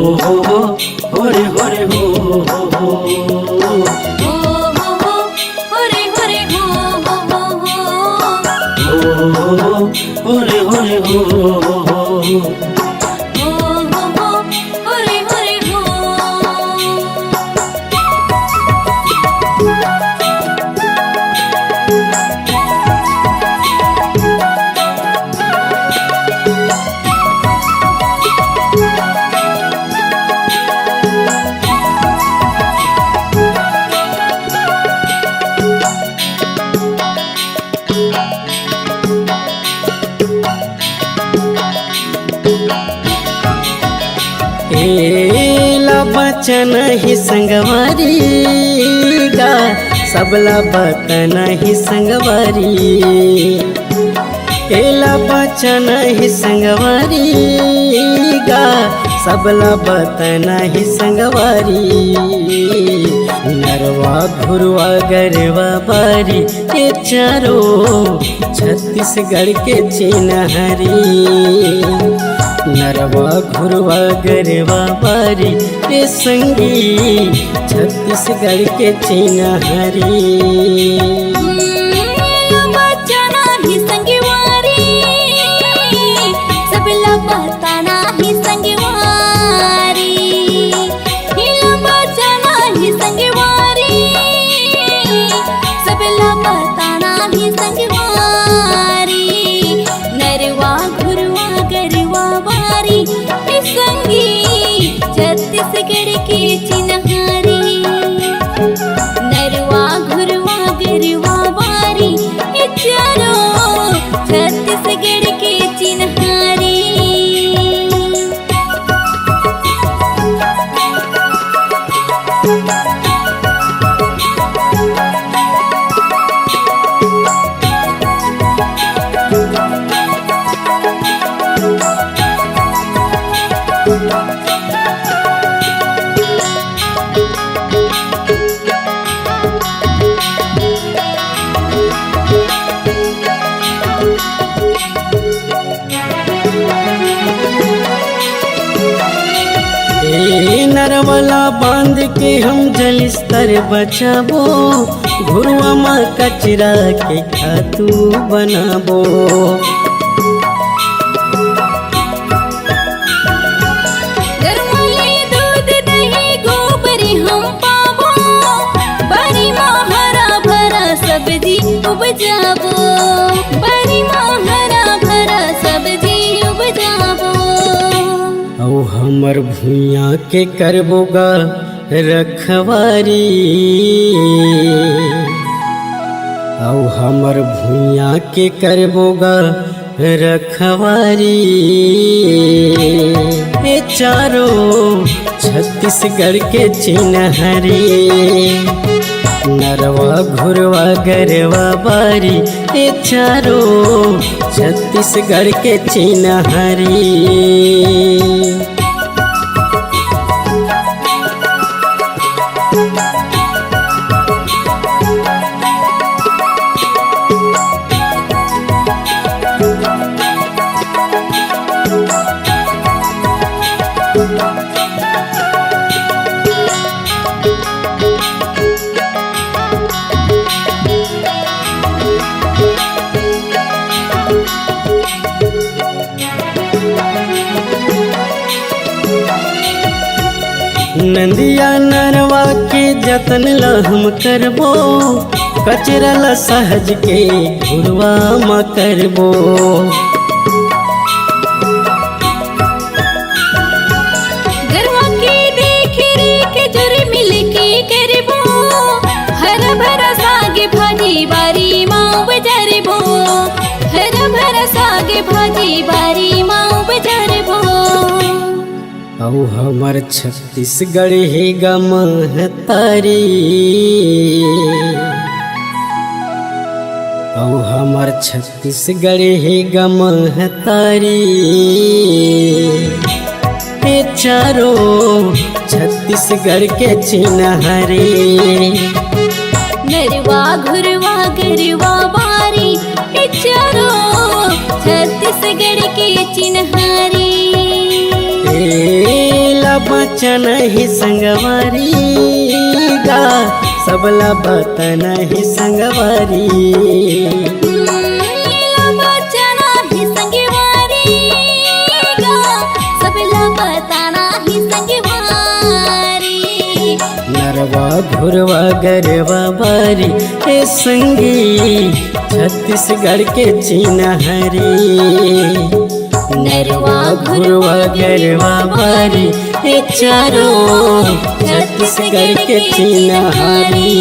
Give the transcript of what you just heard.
हो रे हो रे हो रे हो रे हो एला बचन ही संगवारी गा सबला बतन ही संगवारी एला बचन ही संगवारी गा सबला बतन ही संगवारी नरवा घुरवा गरवा बारी के चारो छत्तीसगढ़ के चिन्हरी नरवा घुरवा गरवा बारी के संगी छत्तीसगढ़ के चिन्हरी छत्तीसगढ़ के चिन्हरी नरवा घुरवा गरवा बारी चारो छत्तीसगढ़ के चिन्हरी नरवला बांध के हम जल स्तर बचाबो घुरवा माँ कचरा के खातू बनाबो दूध दही गोबर हम पाबो बारी माँ हरा भरा सब्जी उपजाबो बारी माँ हरा भरा सब्जी उपजाबो औ हमर भुइया के करबोगा रखवारी औ हमर भुइया के करबोगा रखवारी ए चारो छत्तीसगढ़ के चिन्हरी नरवा घुरवा गरवा बारी ए चारो छत्तीसगढ़ के चिन्हरी नंदिया नरवा के जतन ला हम करबो कचरा ला सहज के घुरवा म करबो गरवा के देख रेख जुर मिल के करबो हरा भरा साग भाजी बारी माँ बजरबो हरा भरा साग भाजी बारी माँ बजरबो औ हमर छत्तीसगढ़ ही गमहतारी औ हमर छत्तीसगढ़ ही गमहतारी ए चारो छत्तीसगढ़ के चिन्हरी नरवा घुरवा गरवा बारी चारो छत्तीसगढ़ के चिन्हरी बच्चन ही संगवारी गा सबला बतन ही संगवारी नीला बचना ही संगवारी गा सबला बताना ही संगवारी नरवा घुरवा गरवा बारी हे संगी छत्तीसगढ़ के चिन्हरी नरवा घुरवा गरवा बारी हे चारों छत्तीसगढ़ के चिन्हरी।